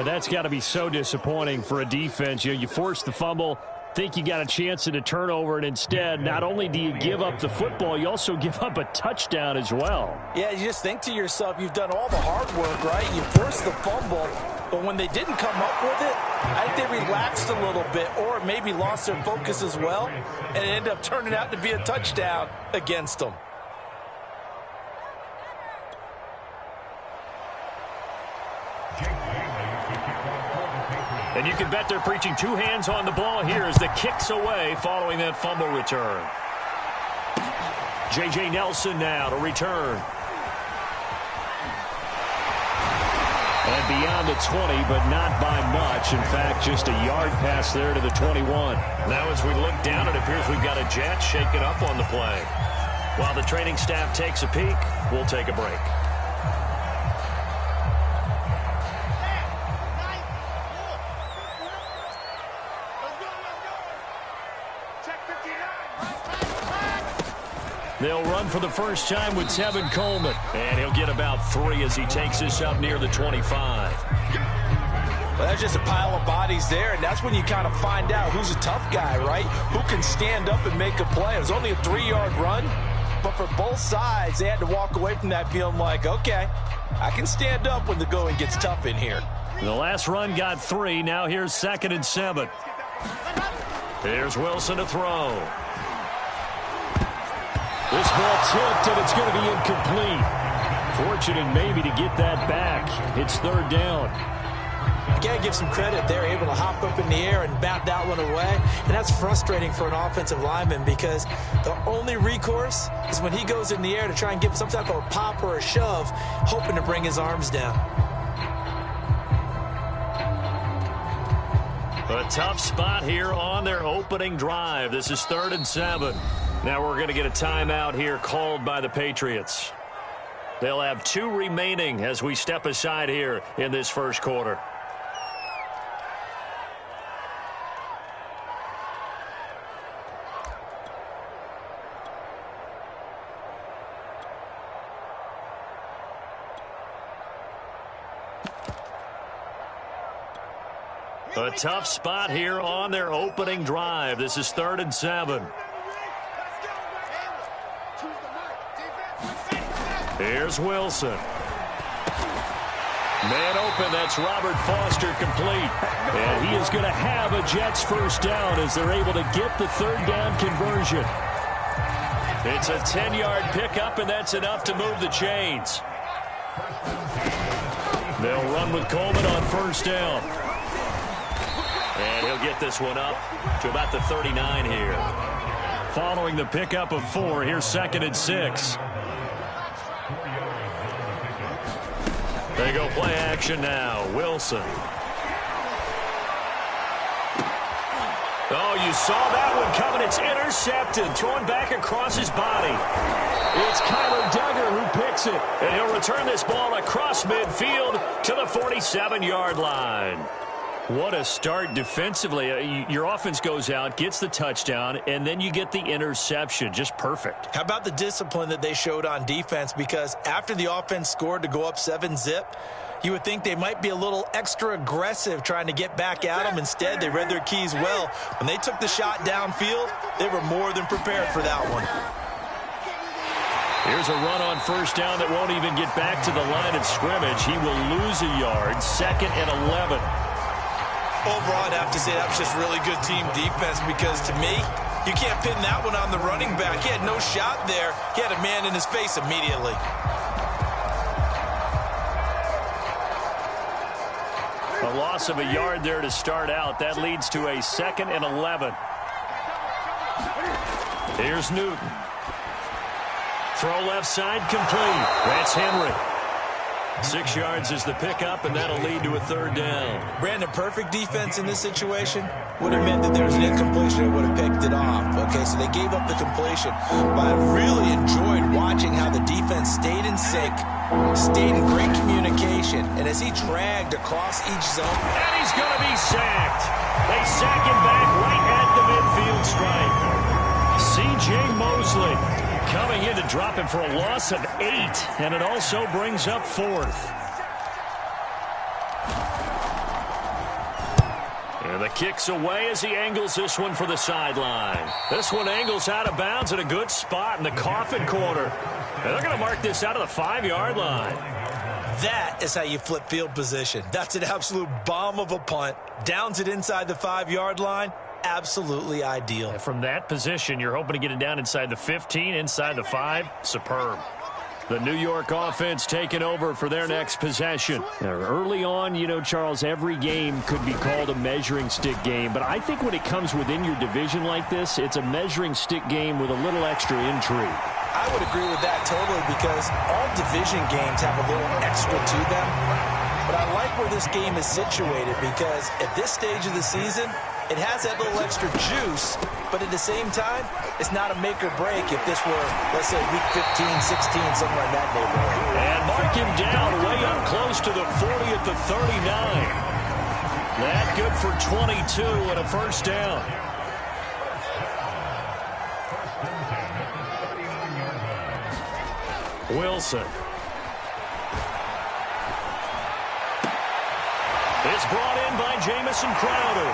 That's got to be so disappointing for a defense. You force the fumble, think you got a chance at a turnover, and instead, not only do you give up the football, you also give up a touchdown as well. Yeah, you just think to yourself, you've done all the hard work, right? You forced the fumble, but when they didn't come up with it, I think they relaxed a little bit or maybe lost their focus as well, and it ended up turning out to be a touchdown against them. And you can bet they're preaching two hands on the ball here as the kick's away following that fumble return. J.J. Nelson now to return. And beyond the 20, but not by much. In fact, just a yard pass there to the 21. Now as we look down, it appears we've got a jet shaken up on the play. While the training staff takes a peek, we'll take a break. They'll run for the first time with Tevin Coleman. And he'll get about 3 as he takes this up near the 25. Well, that's just a pile of bodies there, and that's when you kind of find out who's a tough guy, right? Who can stand up and make a play. It was only a 3-yard run, but for both sides, they had to walk away from that feeling like, okay, I can stand up when the going gets tough in here. The last run got 3. Now here's 2nd and 7. Here's Wilson to throw. This ball tipped, and it's going to be incomplete. Fortunate maybe to get that back. It's 3rd down. You got to give some credit. They're able to hop up in the air and bat that one away. And that's frustrating for an offensive lineman because the only recourse is when he goes in the air to try and give some type of a pop or a shove, hoping to bring his arms down. A tough spot here on their opening drive. This is 3rd and 7. Now we're going to get a timeout here called by the Patriots. They'll have 2 remaining as we step aside here in this first quarter. A tough spot here on their opening drive. This is 3rd and 7. Here's Wilson. Man open, that's Robert Foster complete. And he is going to have a Jets first down as they're able to get the 3rd down conversion. It's a 10-yard pickup, and that's enough to move the chains. They'll run with Coleman on first down. And he'll get this one up to about the 39 here. Following the pickup of 4, here's 2nd and 6. They go play action now. Wilson. Oh, you saw that one coming. It's intercepted. Thrown back across his body. It's Kyler Duggar who picks it. And he'll return this ball across midfield to the 47-yard line. What a start defensively. Your offense goes out, gets the touchdown, and then you get the interception. Just perfect. How about the discipline that they showed on defense? Because after the offense scored to go up 7-zip, you would think they might be a little extra aggressive trying to get back at them. Instead, they read their keys well. When they took the shot downfield, they were more than prepared for that one. Here's a run on first down that won't even get back to the line of scrimmage. He will lose a yard. 2nd and 11. Overall, I'd have to say that was just really good team defense because, to me, you can't pin that one on the running back. He had no shot there. He had a man in his face immediately. A loss of a yard there to start out. That leads to a 2nd and 11. Here's Newton. Throw left side complete. That's Henry. 6 yards is the pickup, and that'll lead to a 3rd down. Brandon, perfect defense in this situation would have meant that there was an incompletion and would have picked it off. Okay, so they gave up the completion. But I really enjoyed watching how the defense stayed in sync, stayed in great communication, and as he dragged across each zone. And he's going to be sacked. They sack him back right at the midfield stripe. C.J. Mosley coming in to drop him for a loss of 8, and it also brings up 4th. And the kick's away as he angles this one for the sideline. This one angles out of bounds at a good spot in the coffin corner. And they're going to mark this out of the 5-yard line. That is how you flip field position. That's an absolute bomb of a punt. Downs it inside the 5-yard line. Absolutely ideal. And from that position, you're hoping to get it down inside the 15, inside the 5. Superb. The New York offense taking over for their next possession. Now, early on, you know, Charles, every game could be called a measuring stick game. But I think when it comes within your division like this, it's a measuring stick game with a little extra intrigue. I would agree with that totally because all division games have a little extra to them. But I like where this game is situated because at this stage of the season, it has that little extra juice, but at the same time, it's not a make or break if this were, let's say, week 15, 16, somewhere in that neighborhood. And mark him down way up close to the 40 at the 39. That good for 22 and a first down. Wilson. It's brought in by Jamison Crowder.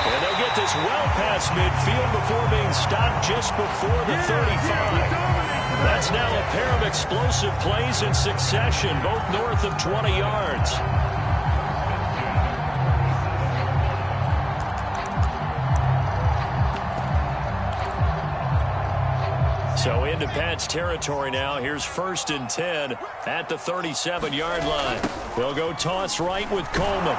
And they'll get this well past midfield before being stopped just before the 35. That's now a pair of explosive plays in succession, both north of 20 yards. So into Pat's territory now. Here's 1st and 10 at the 37-yard line. They'll go toss right with Coleman.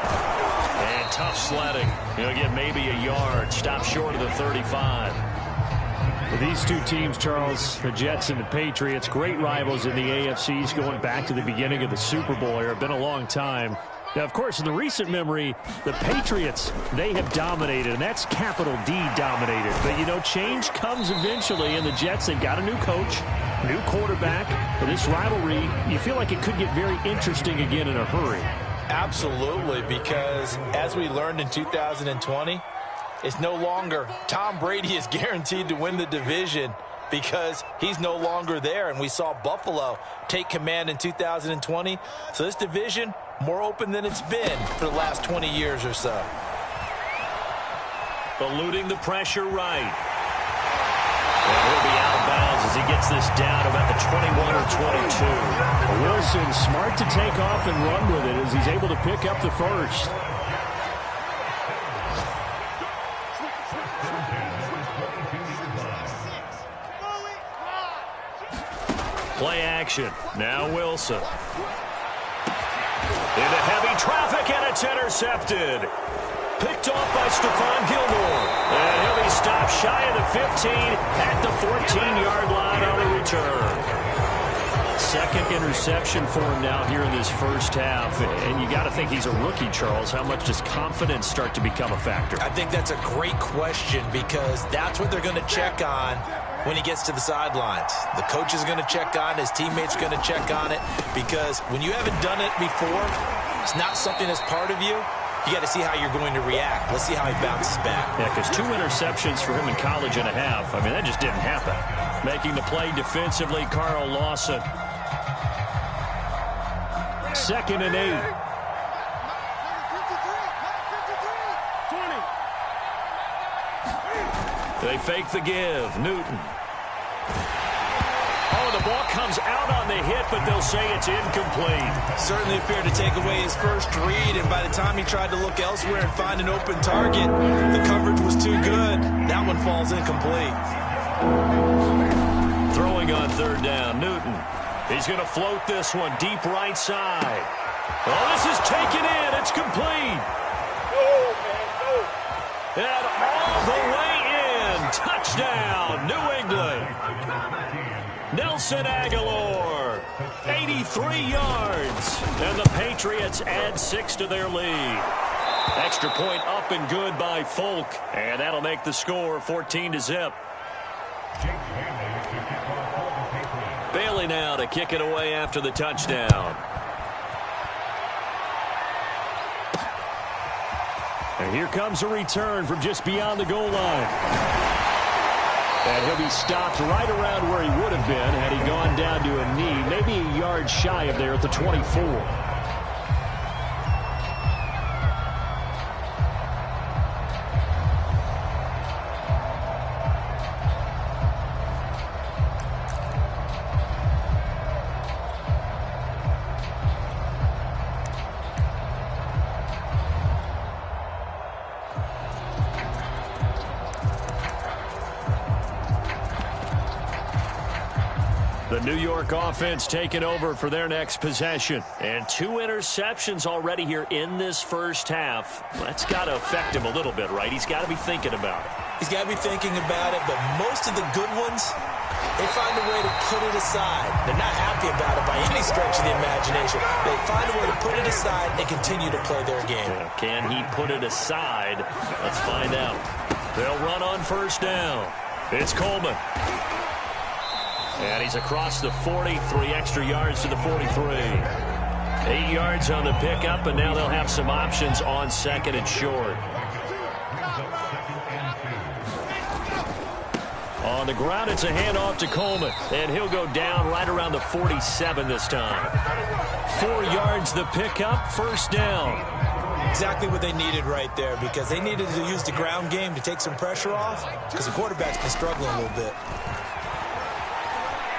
And tough sledding. He'll get maybe a yard. Stop short of the 35. Well, these two teams, Charles, the Jets and the Patriots, great rivals in the AFCs going back to the beginning of the Super Bowl era. Been a long time. Now, of course, in the recent memory, the Patriots, they have dominated, and that's capital D dominated. But, you know, change comes eventually, and the Jets, they've got a new coach, new quarterback. But this rivalry, you feel like it could get very interesting again in a hurry. Absolutely, because as we learned in 2020, it's no longer Tom Brady is guaranteed to win the division because he's no longer there. And we saw Buffalo take command in 2020. So this division, more open than it's been for the last 20 years or so. Eluding the pressure right. And he'll be out of bounds as he gets this down about the 21 or 22. Wilson smart to take off and run with it as he's able to pick up the first. Play action. Now Wilson. Into heavy traffic, and it's intercepted. Picked off by Stephon Gilmore. And he'll be stopped shy of the 15 at the 14-yard line on the return. Second interception for him now here in this first half. And you got to think he's a rookie, Charles. How much does confidence start to become a factor? I think that's a great question because that's what they're going to check on when he gets to the sidelines. The coach is going to check on it. His teammates are going to check on it because when you haven't done it before, it's not something that's part of you. You got to see how you're going to react. Let's see how he bounces back. Yeah, because 2 interceptions for him in college and a half. I mean, that just didn't happen. Making the play defensively, Carl Lawson. 2nd and 8. They fake the give. Newton. Oh, the ball comes out on the hit, but they'll say it's incomplete. Certainly appeared to take away his first read, and by the time he tried to look elsewhere and find an open target, the coverage was too good. That one falls incomplete. Throwing on 3rd down, Newton. He's going to float this one deep right side. Oh, this is taken in. It's complete. And all the way in. Touchdown, New England. Nelson Aguilar, 83 yards. And the Patriots add 6 to their lead. Extra point up and good by Folk. And that'll make the score 14-0. Bailey now to kick it away after the touchdown. And here comes a return from just beyond the goal line. And he'll be stopped right around where he would have been had he gone down to a knee, maybe a yard shy of there at the 24. The New York offense taking over for their next possession. And 2 interceptions already here in this first half. That's got to affect him a little bit, right? He's got to be thinking about it. He's got to be thinking about it, but most of the good ones, they find a way to put it aside. They're not happy about it by any stretch of the imagination. They find a way to put it aside and continue to play their game. Yeah, can he put it aside? Let's find out. They'll run on first down. It's Coleman. And he's across the 40, 3 extra yards to the 43. 8 yards on the pickup, and now they'll have some options on second and short. On the ground, it's a handoff to Coleman, and he'll go down right around the 47 this time. 4 yards the pickup, first down. Exactly what they needed right there, because they needed to use the ground game to take some pressure off, because the quarterback's been struggling a little bit.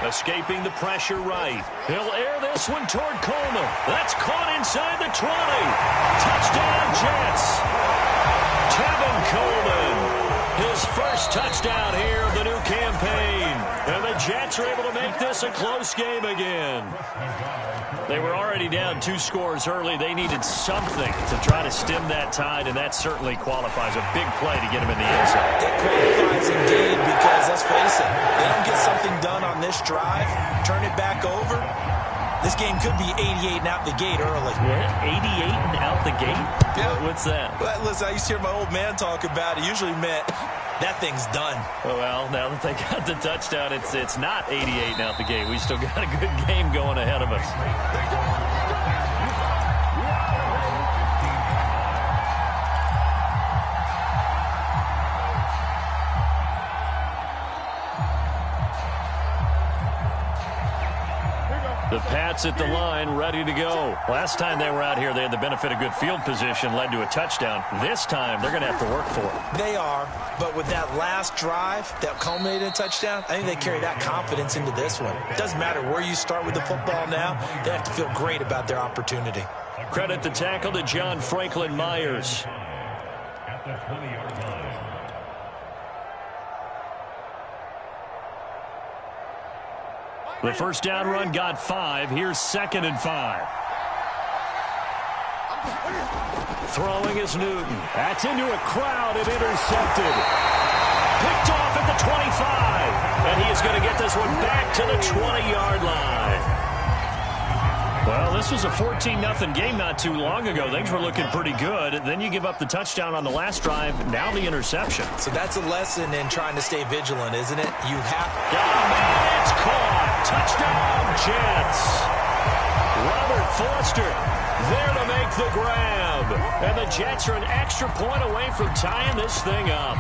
Escaping the pressure right. He'll air this one toward Coleman. That's caught inside the 20. Touchdown, Jets. Tevin Coleman. His first touchdown here of the new campaign. And the Jets are able to make this a close game again. They were already down 2 scores early. They needed something to try to stem that tide, and that certainly qualifies. A big play to get him in the end zone. It qualifies indeed, because let's face it, they don't get something done on this drive, turn it back over, this game could be 88 and out the gate early. What? 88 and out the gate? Yeah. What's that? Well, listen, I used to hear my old man talk about it. Usually meant that thing's done. Well, now that they got the touchdown, it's not 88 and out the gate. We still got a good game going ahead of us. The Pats at the line, ready to go. Last time they were out here, they had the benefit of good field position, led to a touchdown. This time, they're going to have to work for it. They are, but with that last drive that culminated in a touchdown, I think they carry that confidence into this one. It doesn't matter where you start with the football now. They have to feel great about their opportunity. Credit the tackle to John Franklin Myers. At the 20-yard line. The first down run got 5. Here's 2nd and 5. Throwing is Newton. That's into a crowd and intercepted. Picked off at the 25. And he is going to get this one back to the 20-yard line. Well, this was a 14-0 game not too long ago. Things were looking pretty good. Then you give up the touchdown on the last drive. Now the interception. So that's a lesson in trying to stay vigilant, isn't it? You have... Oh, man, it's caught. Touchdown, Jets. Robert Foster there to make the grab. And the Jets are an extra point away from tying this thing up.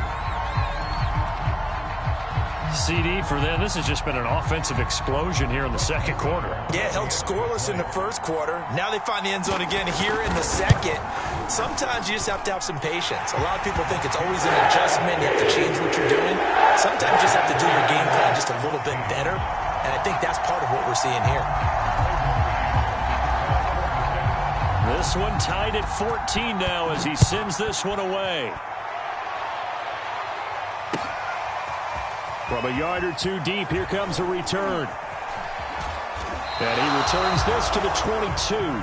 CD for them. This has just been an offensive explosion here in the second quarter. Yeah, held scoreless in the first quarter. Now they find the end zone again here in the second. Sometimes you just have to have some patience. A lot of people think it's always an adjustment. You have to change what you're doing. Sometimes you just have to do your game plan just a little bit better. And I think that's part of what we're seeing here. This one tied at 14 now as he sends this one away. From a yard or 2 deep, here comes a return. And he returns this to the 22.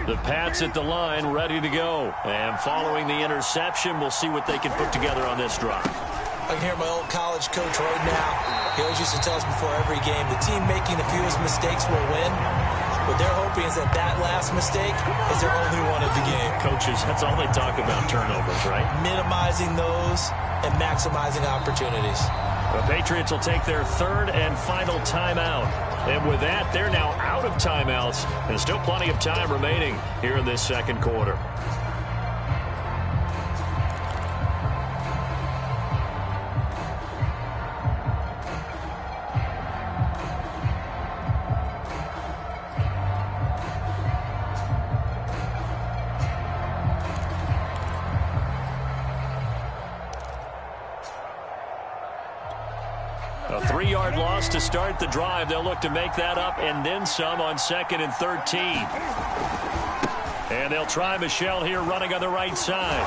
The Pats at the line, ready to go. And following the interception, we'll see what they can put together on this drive. I can hear my old college coach right now. He always used to tell us before every game, the team making the fewest mistakes will win. What they're hoping is that that last mistake is their only one of the game. Coaches, that's all they talk about, turnovers, right? Minimizing those and maximizing opportunities. The Patriots will take their 3rd and final timeout. And with that, they're now out of timeouts. And still plenty of time remaining here in this second quarter. 3-yard loss to start the drive. They'll look to make that up and then some on 2nd and 13. And they'll try Michel here running on the right side.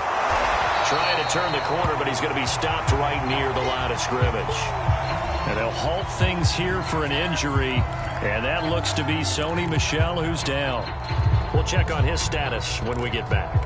Trying to turn the corner, but he's going to be stopped right near the line of scrimmage. And they'll halt things here for an injury. And that looks to be Sony Michel, who's down. We'll check on his status when we get back.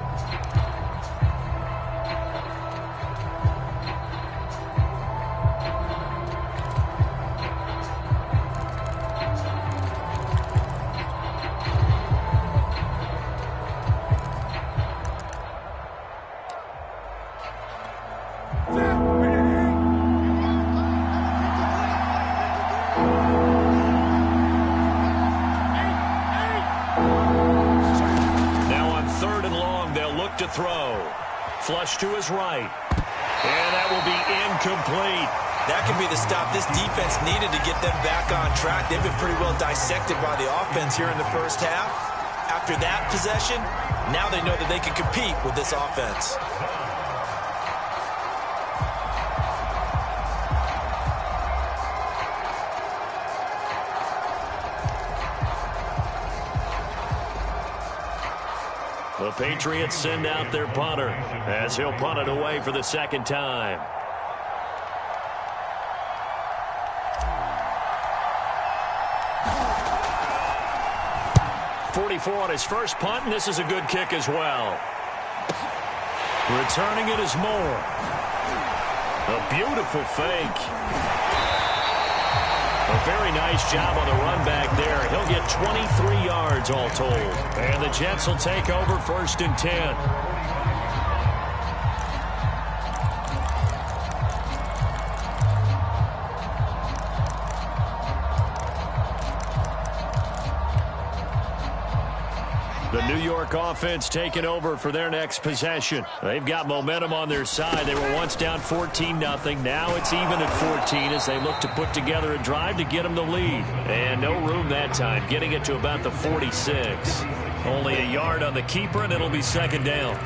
Flush to his right. And that will be incomplete. That could be the stop this defense needed to get them back on track. They've been pretty well dissected by the offense here in the first half. After that possession, now they know that they can compete with this offense. The Patriots send out their punter as he'll punt it away for the second time. .44 on his first punt, and this is a good kick as well. Returning it is Moore. A beautiful fake. A very nice job on the run back there. He'll get 23 yards all told. And the Jets will take over 1st and 10. The New York offense taking over for their next possession. They've got momentum on their side. They were once down 14-0. Now it's even at 14 as they look to put together a drive to get them the lead. And no room that time, getting it to about the 46. Only a yard on the keeper, and it'll be 2nd down.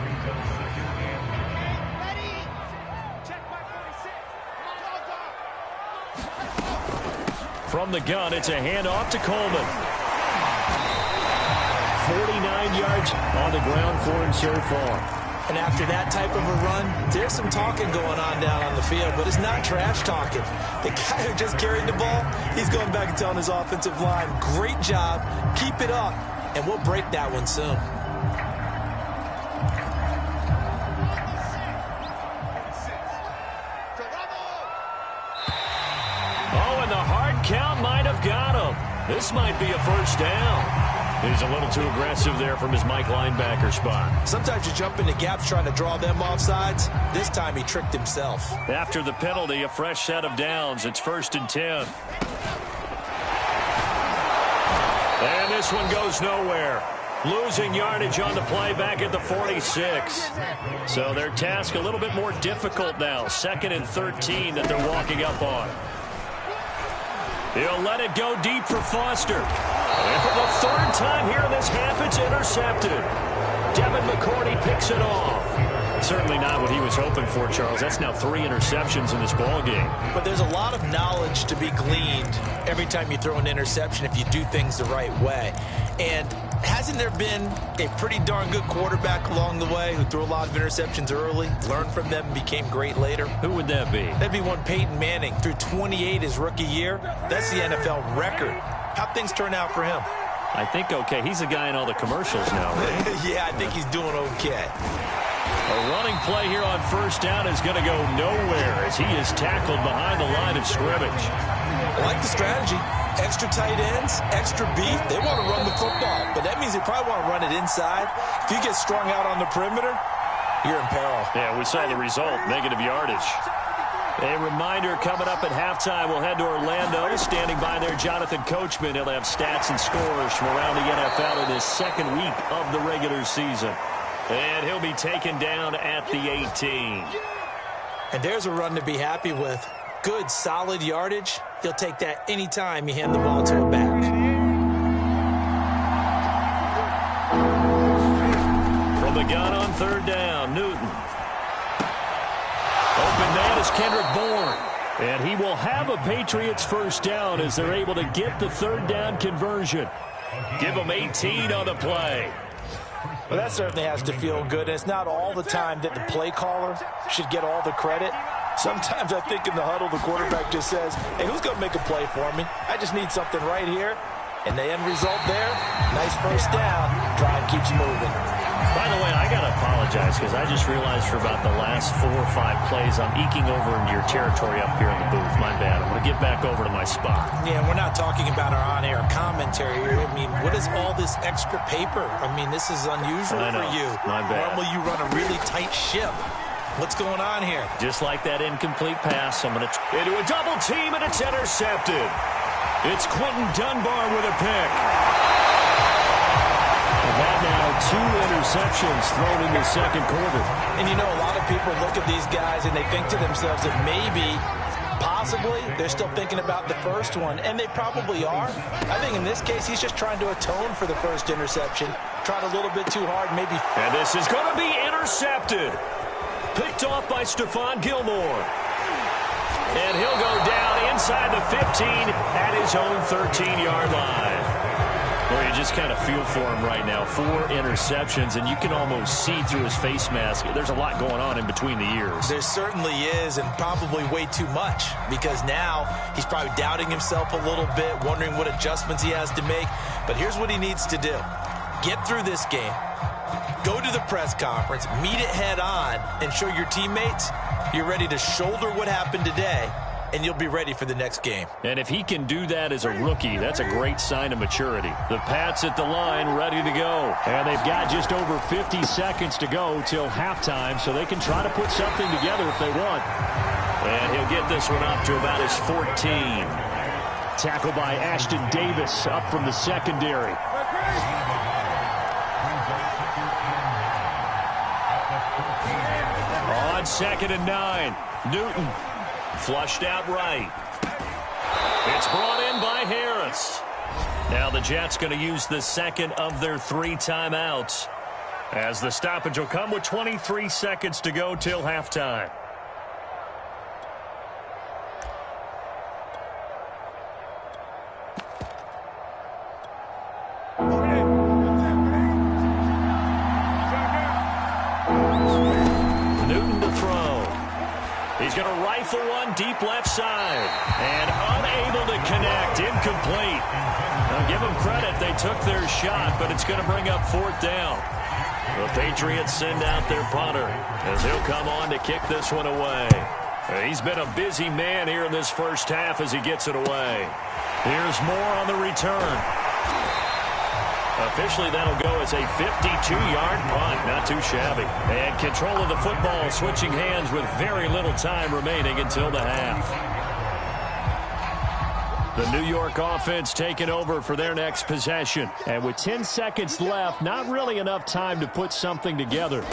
From the gun, it's a handoff to Coleman. 49 yards on the ground for him so far. And after that type of a run, there's some talking going on down on the field, but it's not trash talking. The guy who just carried the ball, he's going back and telling his offensive line, great job, keep it up, and we'll break that one soon. Oh, and the hard count might have got him. This might be a 1st down. He's a little too aggressive there from his Mike linebacker spot. Sometimes you jump into gaps trying to draw them off sides. This time he tricked himself. After the penalty, a fresh set of downs. It's 1st and 10. And this one goes nowhere. Losing yardage on the play back at the 46. So their task a little bit more difficult now. 2nd and 13 that they're walking up on. He'll let it go deep for Foster. And for the 3rd time here in this half, it's intercepted. Devin McCourty picks it off. Certainly not what he was hoping for, Charles. That's now 3 interceptions in this ball game. But there's a lot of knowledge to be gleaned every time you throw an interception if you do things the right way. And hasn't there been a pretty darn good quarterback along the way who threw a lot of interceptions early, learned from them, and became great later? Who would that be? That'd be one Peyton Manning. Threw 28 his rookie year. That's the NFL record. How'd things turn out for him? I think okay. He's a guy in all the commercials now, right? Yeah, I think he's doing okay. A running play here on 1st down is going to go nowhere as he is tackled behind the line of scrimmage. I like the strategy. Extra tight ends, extra beef. They want to run the football, but that means they probably want to run it inside. If you get strung out on the perimeter, you're in peril. Yeah, we saw the result, negative yardage. A reminder coming up at halftime, we'll head to Orlando. Standing by there, Jonathan Coachman. He'll have stats and scores from around the NFL in his 2nd week of the regular season. And he'll be taken down at the 18. And there's a run to be happy with. Good, solid yardage. He'll take that anytime you hand the ball to a back. From the gun on 3rd down, Newton. Open man is Kendrick Bourne. And he will have a Patriots first down as they're able to get the third down conversion. Give them 18 on the play. Well, that certainly has to feel good. And it's not all the time that the play caller should get all the credit. Sometimes I think in the huddle, the quarterback just says, hey, who's going to make a play for me? I just need something right here. And the end result there, nice first down. Drive keeps moving. By the way, I got to apologize because I just realized for about the last 4 or 5 plays, I'm eking over into your territory up here in the booth. My bad. I'm going to get back over to my spot. Yeah, we're not talking about our on-air commentary here. I mean, what is all this extra paper? I mean, this is unusual for you. My bad. Normally you run a really tight ship. What's going on here? Just like that incomplete pass, I'm going to into a double team, and it's intercepted. It's Quentin Dunbar with a pick. And that now 2 interceptions thrown in the second quarter. And you know, a lot of people look at these guys and they think to themselves that maybe, possibly, they're still thinking about the first one. And they probably are. I think in this case, he's just trying to atone for the first interception. Tried a little bit too hard, maybe. And this is going to be intercepted. Picked off by Stephon Gilmore. And he'll go down inside the 15 at his own 13-yard line. Well, you just kind of feel for him right now. 4 interceptions, and you can almost see through his face mask. There's a lot going on in between the ears. There certainly is, and probably way too much, because now he's probably doubting himself a little bit, wondering what adjustments he has to make. But here's what he needs to do. Get through this game. Go to the press conference, meet it head on, and show your teammates you're ready to shoulder what happened today, and you'll be ready for the next game. And if he can do that as a rookie, that's a great sign of maturity. The Pats at the line, ready to go. And they've got just over 50 seconds to go till halftime, so they can try to put something together if they want. And he'll get this one up to about his 14. Tackle by Ashton Davis up from the secondary. On 2nd and 9, Newton flushed out right. It's brought in by Harris. Now the Jets going to use the second of their 3 timeouts, as the stoppage will come with 23 seconds to go till halftime. He's going to rifle one deep left side. And unable to connect. Incomplete. Now, give them credit. They took their shot, but it's going to bring up 4th down. The Patriots send out their punter as he'll come on to kick this one away. He's been a busy man here in this first half as he gets it away. Here's more on the return. Officially, that'll go as a 52-yard punt. Not too shabby. And control of the football switching hands with very little time remaining until the half. The New York offense taking over for their next possession. And with 10 seconds left, not really enough time to put something together.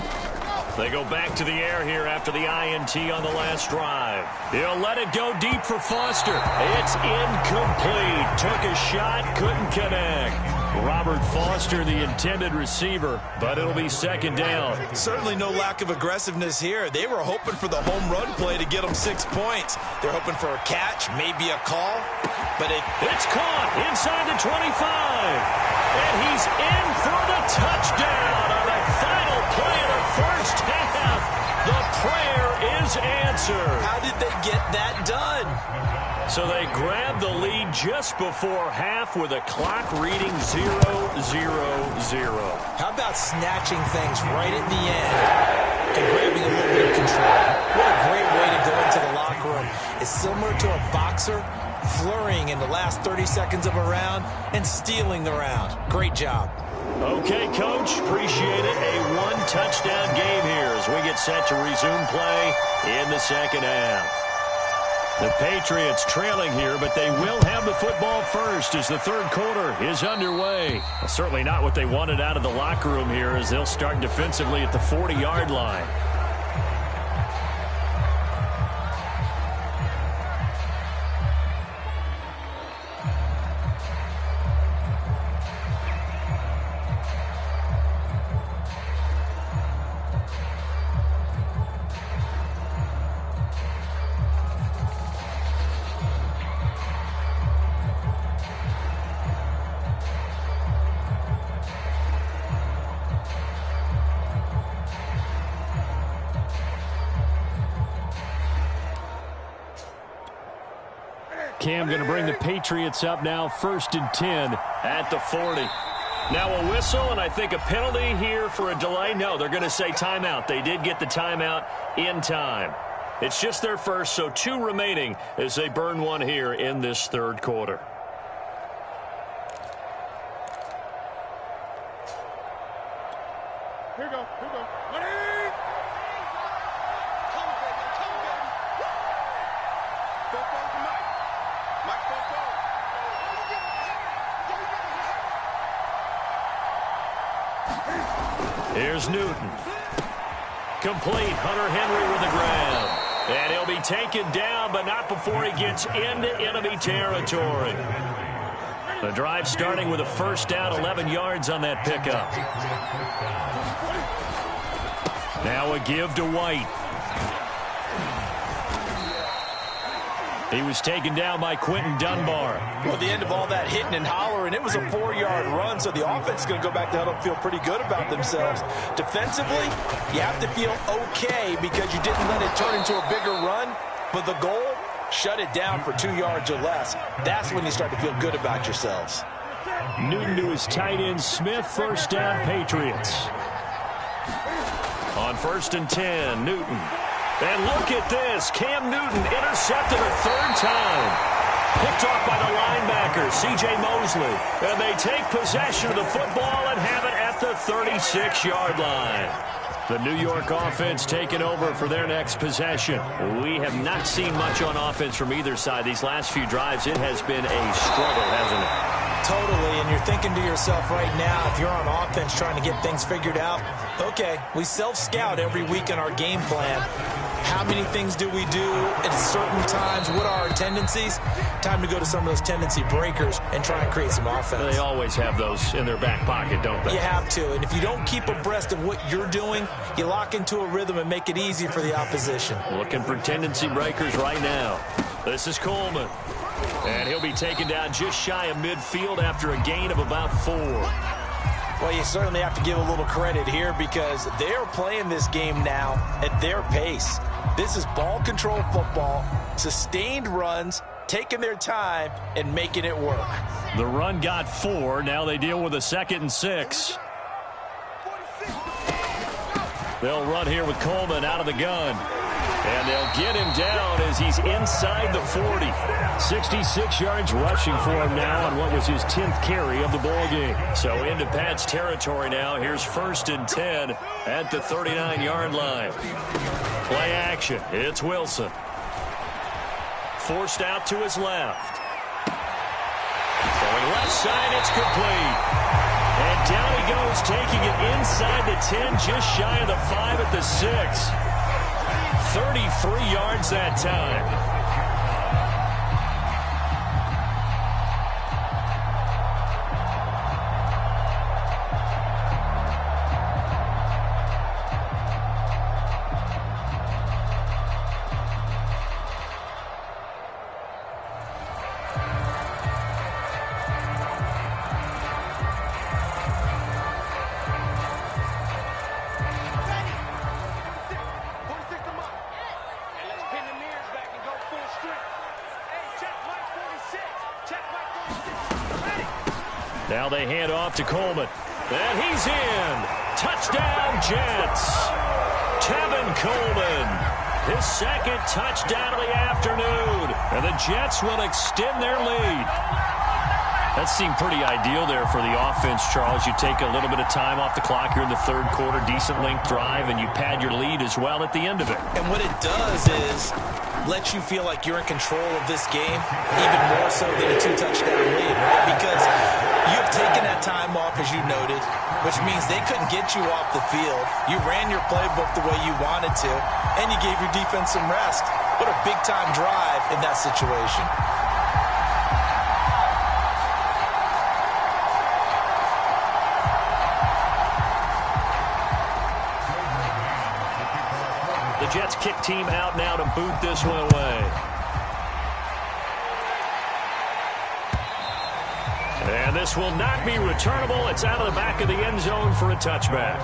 They go back to the air here after the INT on the last drive. He'll let it go deep for Foster. It's incomplete. Took a shot, couldn't connect. Robert Foster, the intended receiver, but it'll be 2nd down. Certainly no lack of aggressiveness here. They were hoping for the home run play to get them 6 points. They're hoping for a catch, maybe a call, but it's caught inside the 25. And he's in for the touchdown on the final play of the first half. The prayer is answered. How did they get that done? So they grab the lead just before half with a clock reading 0-0-0. How about snatching things right at the end and grabbing a little bit of control? What a great way to go into the locker room. It's similar to a boxer flurrying in the last 30 seconds of a round and stealing the round. Great job. Okay, Coach, appreciate it. A 1-touchdown game here as we get set to resume play in the second half. The Patriots trailing here, but they will have the football first as the third quarter is underway. Well, certainly not what they wanted out of the locker room here as they'll start defensively at the 40-yard line. Cam going to bring the Patriots up now, 1st and 10 at the 40. Now a whistle, and I think a penalty here for a delay. No, they're going to say timeout. They did get the timeout in time. It's just their first, so 2 remaining as they burn one here in this third quarter. Here we go. Ready? Here's Newton. Complete. Hunter Henry with the grab. And he'll be taken down, but not before he gets into enemy territory. The drive starting with a first down, 11 yards on that pickup. Now a give to White. He was taken down by Quentin Dunbar. Well, at the end of all that hitting and hollering, it was a 4-yard run, so the offense is going to go back to huddle and feel pretty good about themselves. Defensively, you have to feel okay because you didn't let it turn into a bigger run, but the goal, shut it down for 2 yards or less. That's when you start to feel good about yourselves. Newton to his tight end, Smith, first down, Patriots. On 1st and 10, Newton. And look at this. Cam Newton intercepted a 3rd time. Picked off by the linebacker, C.J. Mosley. And they take possession of the football and have it at the 36-yard line. The New York offense taking over for their next possession. We have not seen much on offense from either side. These last few drives, it has been a struggle, hasn't it? Totally, and you're thinking to yourself right now, if you're on offense trying to get things figured out, okay, we self-scout every week in our game plan. How many things do we do at certain times? What are our tendencies? Time to go to some of those tendency breakers and try and create some offense. They always have those in their back pocket, don't they? You have to, and if you don't keep abreast of what you're doing, you lock into a rhythm and make it easy for the opposition. Looking for tendency breakers right now. This is Coleman. And he'll be taken down just shy of midfield after a gain of about 4. Well, you certainly have to give a little credit here because they're playing this game now at their pace. This is ball control football, sustained runs, taking their time and making it work. The run got 4. Now they deal with a 2nd and 6. They'll run here with Coleman out of the gun. And they'll get him down as he's inside the 40. 66 yards rushing for him now on what was his 10th carry of the ball game. So into Pat's territory now. Here's 1st and 10 at the 39-yard line. Play action. It's Wilson. Forced out to his left. Going left side, it's complete. And down he goes, taking it inside the 10, just shy of the 5 at the 6. 33 yards that time. Now they hand off to Coleman. And he's in. Touchdown, Jets. Tevin Coleman. His 2nd touchdown of the afternoon. And the Jets will extend their lead. That seemed pretty ideal there for the offense, Charles. You take a little bit of time off the clock here in the third quarter, decent length drive, and you pad your lead as well at the end of it. And what it does is let you feel like you're in control of this game, even more so than a 2-touchdown lead, right? Because you've taken that time off, as you noted, which means they couldn't get you off the field. You ran your playbook the way you wanted to, and you gave your defense some rest. What a big-time drive in that situation. The Jets kick team out now to boot this one away. And this will not be returnable. It's out of the back of the end zone for a touchback.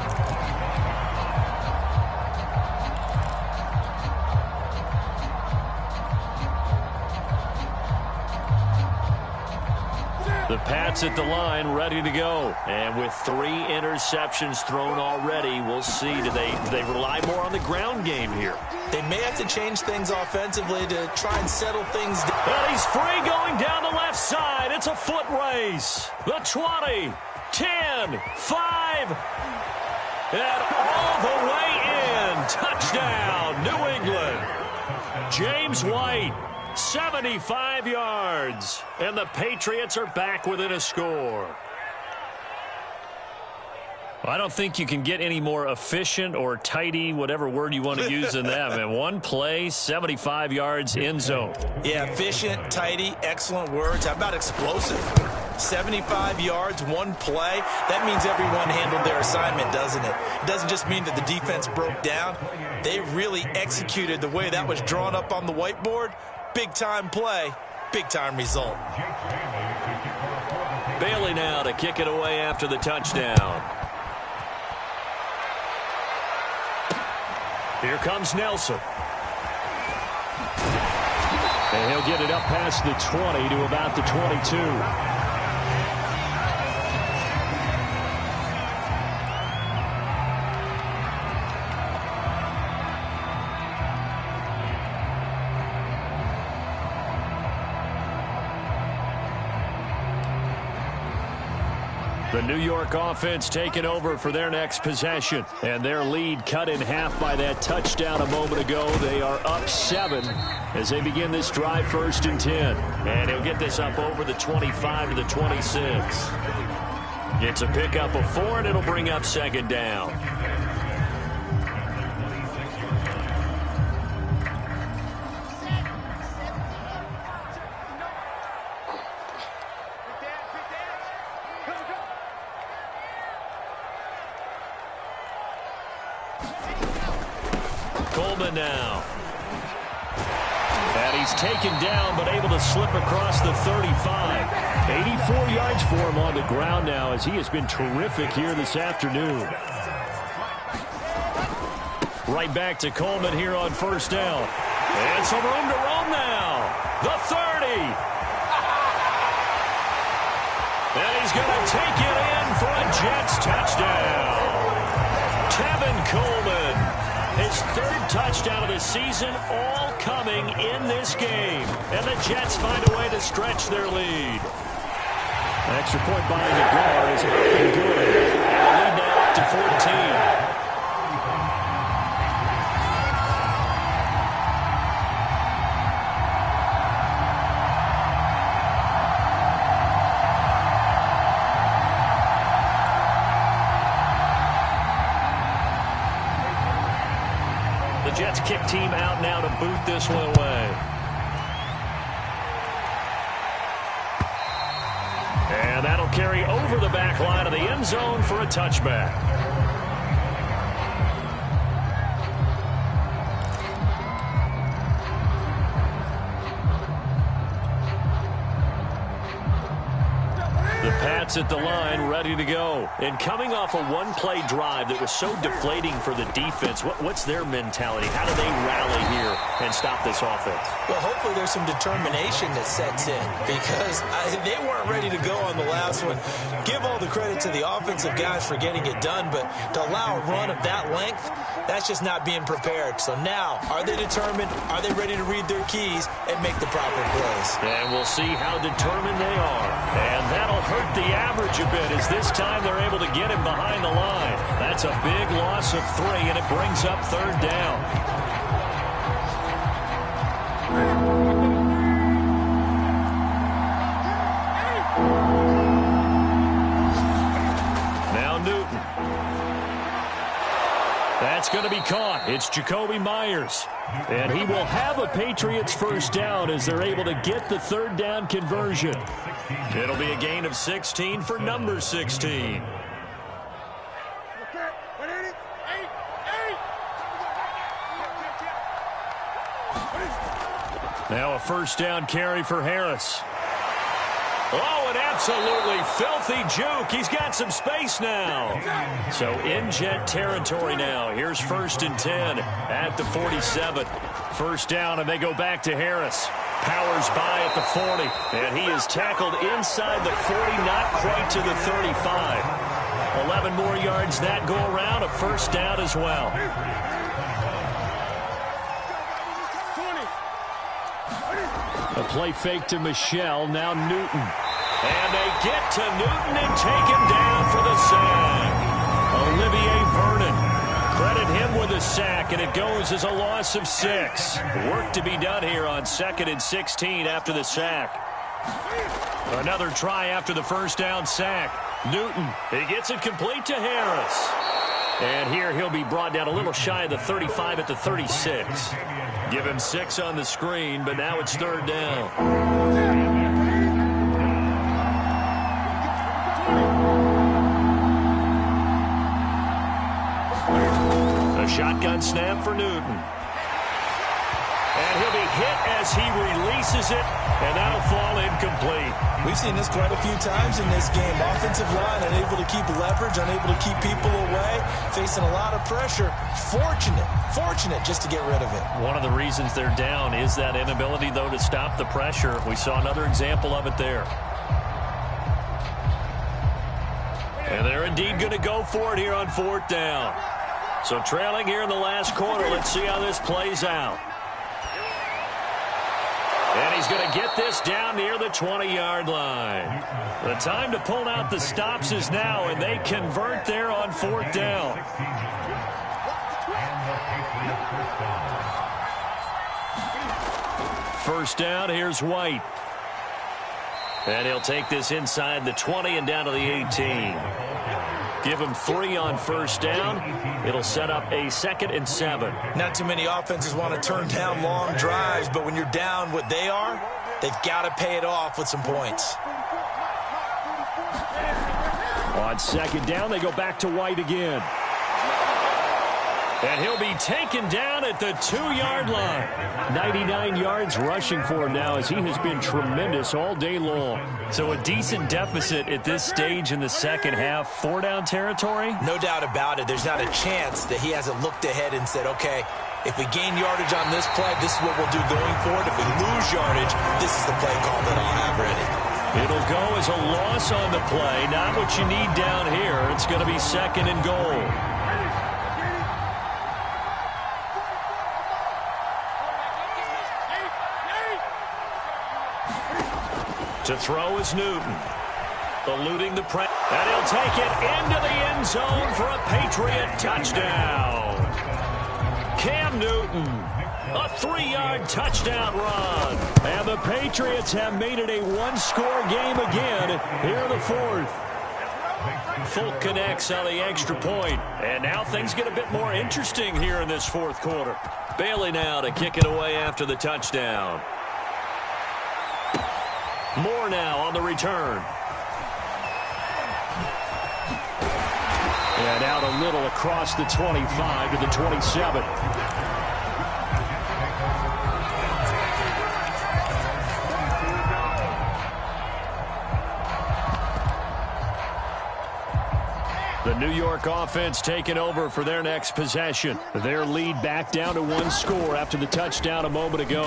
The Pats at the line, ready to go. And with 3 interceptions thrown already, we'll see. Do they rely more on the ground game here? They may have to change things offensively to try and settle things down. And he's free going down the left side. It's a foot race. The 20, 10, 5, and all the way in. Touchdown, New England. James White, 75 yards. And the Patriots are back within a score. Well, I don't think you can get any more efficient or tidy, whatever word you want to use in that. And one play, 75 yards, end zone. Yeah, efficient, tidy, excellent words. How about explosive? 75 yards, one play. That means everyone handled their assignment, doesn't it? It doesn't just mean that the defense broke down. They really executed the way that was drawn up on the whiteboard. Big-time play, big-time result. Bailey now to kick it away after the touchdown. Here comes Nelson. And he'll get it up past the 20 to about the 22. The New York offense taking over for their next possession. And their lead cut in half by that touchdown a moment ago. They are up 7 as they begin this drive, 1st and 10. And he'll get this up over the 25 to the 26. Gets a pickup of 4, and it'll bring up 2nd down. Coleman now. And he's taken down, but able to slip across the 35. 84 yards for him on the ground now, as he has been terrific here this afternoon. Right back to Coleman here on 1st down. And some room to roam now. The 30. And he's going to take it in for a Jets touchdown. Tevin Coleman. His 3rd touchdown of the season, all coming in this game. And the Jets find a way to stretch their lead. An extra point by the guard is up and good. And the lead now up to 14. Jets kick team out now to boot this one away. And that'll carry over the back line of the end zone for a touchback. The Pats at the line, ready to go. And coming off a one-play drive that was so deflating for the defense, what's their mentality? How do they rally here and stop this offense? Well, hopefully there's some determination that sets in, because they weren't ready to go on the last one. Give all the credit to the offensive guys for getting it done, but to allow a run of that length, that's just not being prepared. So now, are they determined? Are they ready to read their keys and make the proper plays? And we'll see how determined they are. And that'll hurt the average a bit, as this time they're able to get him behind the line. That's a big loss of 3, and it brings up 3rd down. Now Newton. That's going to be caught. It's Jacoby Myers. And he will have a Patriots 1st down as they're able to get the 3rd down conversion. It'll be a gain of 16 for number 16. Now a 1st down carry for Harris. Oh, an absolutely filthy juke. He's got some space now. So in Jet territory now. Here's 1st and 10 at the 47. 1st down, and they go back to Harris. Powers by at the 40, and he is tackled inside the 40, not quite to the 35. 11 more yards that go around, a first down as well. A play fake to Michelle, now Newton. And they get to Newton and take him down for the sack. Olivier Vernon. Credit him with a sack, and it goes as a loss of 6. Work to be done here on 2nd and 16 after the sack. Another try after the first down sack. Newton, he gets it complete to Harris. And here he'll be brought down a little shy of the 35 at the 36. Give him 6 on the screen, but now it's 3rd down. Shotgun snap for Newton. And he'll be hit as he releases it, and that'll fall incomplete. We've seen this quite a few times in this game. Offensive line unable to keep leverage, unable to keep people away, facing a lot of pressure. Fortunate just to get rid of it. One of the reasons they're down is that inability, though, to stop the pressure. We saw another example of it there. And they're indeed going to go for it here on 4th down. So trailing here in the last quarter. Let's see how this plays out. And he's going to get this down near the 20-yard line. The time to pull out the stops is now, and they convert there on 4th down. First down, here's White. And he'll take this inside the 20 and down to the 18. Give him 3 on first down. It'll set up a 2nd and 7. Not too many offenses want to turn down long drives, but when you're down what they are, they've got to pay it off with some points. On 2nd down, they go back to White again. And he'll be taken down at the 2-yard line. 99 yards rushing for him now as he has been tremendous all day long. So a decent deficit at this stage in the second half. 4-down territory? No doubt about it. There's not a chance that he hasn't looked ahead and said, okay, if we gain yardage on this play, this is what we'll do going forward. If we lose yardage, this is the play call that I'll have ready. It'll go as a loss on the play. Not what you need down here. It's going to be 2nd and goal. To throw is Newton. Eluding the press. And he'll take it into the end zone for a Patriot touchdown. Cam Newton. A 3-yard touchdown run. And the Patriots have made it a one-score game again here in the 4th. Folk connects on the extra point. And now things get a bit more interesting here in this 4th quarter. Bailey now to kick it away after the touchdown. Moore now on the return. And out a little across the 25 to the 27. The New York offense taking over for their next possession. Their lead back down to 1 score after the touchdown a moment ago.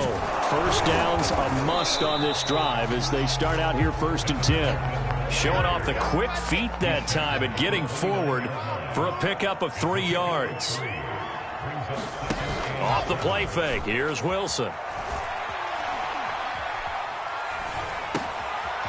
First down's a must on this drive as they start out here 1st and 10. Showing off the quick feet that time and getting forward for a pickup of 3 yards. Off the play fake, here's Wilson.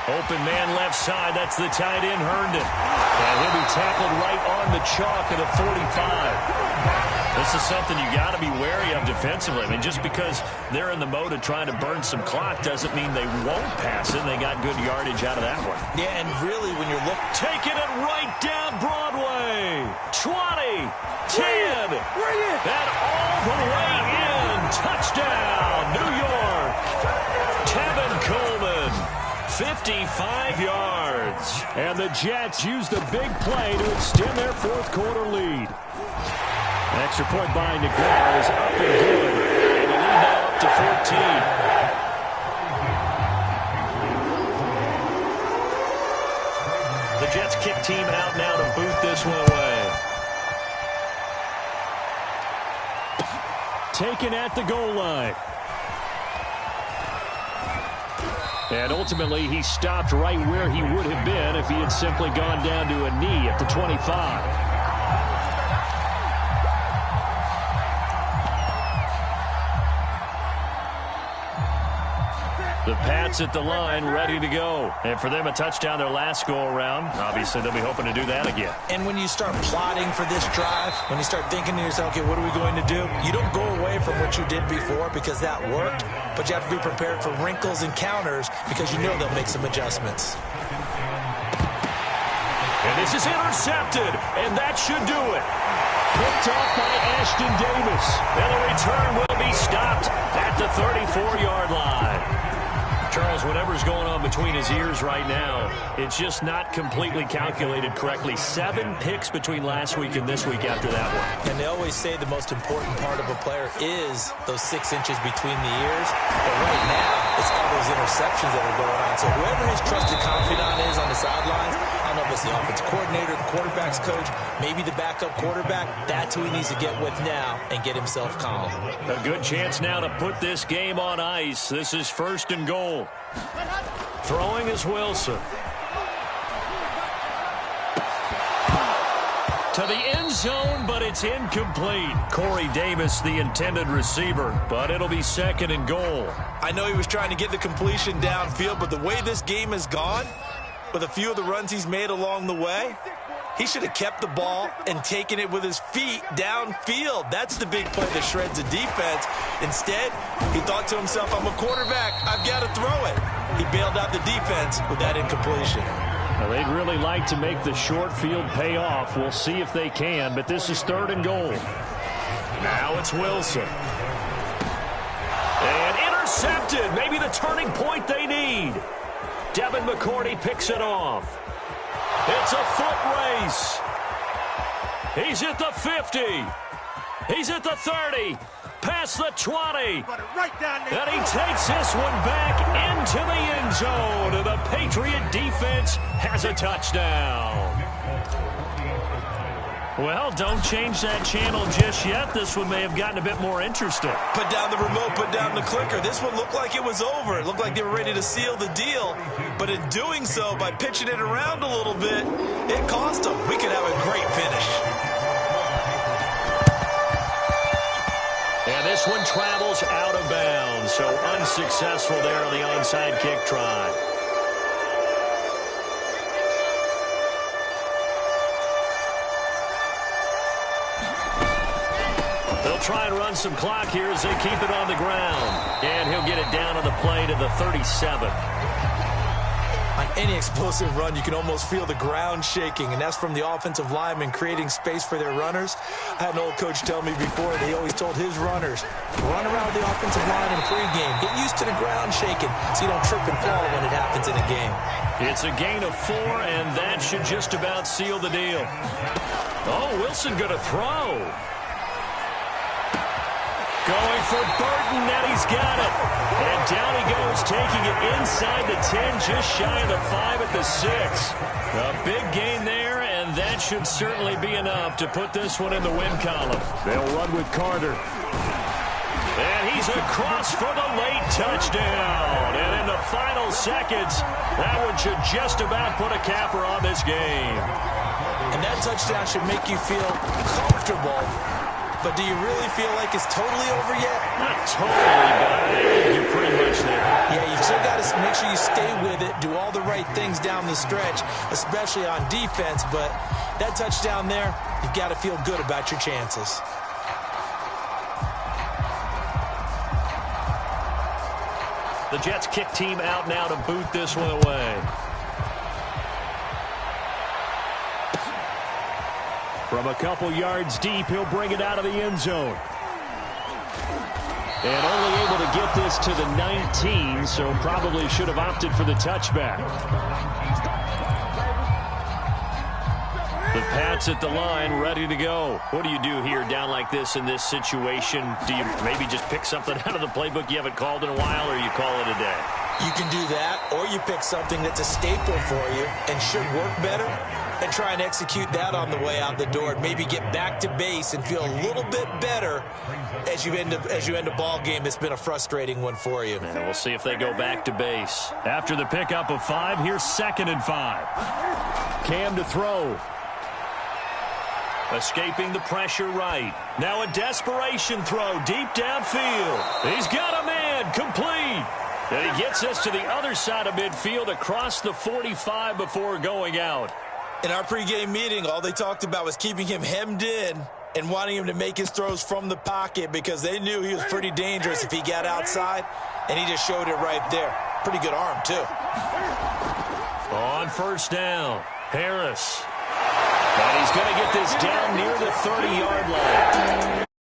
Open man left side, that's the tight end Herndon. And he'll be tackled right on the chalk at a 45. This is something you got to be wary of defensively. I mean, just because they're in the mode of trying to burn some clock doesn't mean they won't pass it. They got good yardage out of that one. Yeah, and really when you're looking... Taking it right down Broadway. 20, 10, and all the way in. Touchdown, New York. Tevin Coleman. 55 yards. And the Jets use the big play to extend their 4th quarter lead. Extra point by Nagar is up and good. And the lead now up to 14. The Jets kick team out now to boot this one away. Taken at the goal line. And ultimately, he stopped right where he would have been if he had simply gone down to a knee at the 25. The Pats at the line, ready to go. And for them, a touchdown their last go-around. Obviously, they'll be hoping to do that again. And when you start plotting for this drive, when you start thinking to yourself, okay, what are we going to do? You don't go away from what you did before because that worked, but you have to be prepared for wrinkles and counters because you know they'll make some adjustments. And this is intercepted, and that should do it. Picked off by Ashton Davis. And the return will be stopped at the 34-yard line. Charles, whatever's going on between his ears right now, it's just not completely calculated correctly. 7 picks between last week and this week after that one. And they always say the most important part of a player is those 6 inches between the ears. But right now, it's all those interceptions that are going on. So whoever his trusted confidant is on the sidelines, I don't know if it's the offensive coordinator, the quarterback's coach, maybe the backup quarterback, that's who he needs to get with now and get himself calm. A good chance now to put this game on ice. This is 1st and goal. Throwing is Wilson. To the end zone, but it's incomplete. Corey Davis, the intended receiver, but it'll be 2nd and goal. I know he was trying to get the completion downfield, but the way this game has gone, with a few of the runs he's made along the way, he should have kept the ball and taken it with his feet downfield. That's the big play that shreds the defense. Instead, he thought to himself, I'm a quarterback, I've got to throw it. He bailed out the defense with that incompletion. Now, they'd really like to make the short field pay off. We'll see if they can, but this is 3rd and goal. Now it's Wilson. And intercepted. Maybe the turning point they need. Devin McCourty picks it off. It's a foot race. He's at the 50. He's at the 30. Past the 20. And he takes this one back into the end zone. And the Patriot defense has a touchdown. Well, don't change that channel just yet. This one may have gotten a bit more interesting. Put down the remote, put down the clicker. This one looked like it was over. It looked like they were ready to seal the deal. But in doing so, by pitching it around a little bit, it cost them. We could have a great finish. And this one travels out of bounds. So unsuccessful there on the onside kick try. They'll try and run some clock here as they keep it on the ground. And he'll get it down on the play to the 37. On any explosive run, you can almost feel the ground shaking, and that's from the offensive linemen creating space for their runners. I had an old coach tell me before, he always told his runners, run around the offensive line in pregame. Get used to the ground shaking so you don't trip and fall when it happens in a game. It's a gain of 4, and that should just about seal the deal. Oh, Wilson going to throw. Going for Burton, and he's got it. And down he goes, taking it inside the 10, just shy of the 5 at the 6. A big gain there, and that should certainly be enough to put this one in the win column. They'll run with Carter. And he's across for the late touchdown. And in the final seconds, that one should just about put a capper on this game. And that touchdown should make you feel comfortable. But do you really feel like it's totally over yet? Not totally, but I think you're pretty much there. Yeah, you've still got to make sure you stay with it, do all the right things down the stretch, especially on defense. But that touchdown there, you've got to feel good about your chances. The Jets kick team out now to boot this one away. From a couple yards deep, he'll bring it out of the end zone. And only able to get this to the 19, so probably should have opted for the touchback. The Pats at the line, ready to go. What do you do here down like this in this situation? Do you maybe just pick something out of the playbook you haven't called in a while, or you call it a day? You can do that, or you pick something that's a staple for you and should work better. and try and execute that on the way out the door and maybe get back to base and feel a little bit better as you end a ball game that's been a frustrating one for you. And we'll see if they go back to base. After the pickup of 5, here's 2nd and 5. Cam to throw. Escaping the pressure right. Now a desperation throw deep downfield. He's got a man, complete. And he gets us to the other side of midfield across the 45 before going out. In our pregame meeting, all they talked about was keeping him hemmed in and wanting him to make his throws from the pocket because they knew he was pretty dangerous if he got outside, and he just showed it right there. Pretty good arm, too. On first down, Harris. And he's going to get this down near the 30-yard line.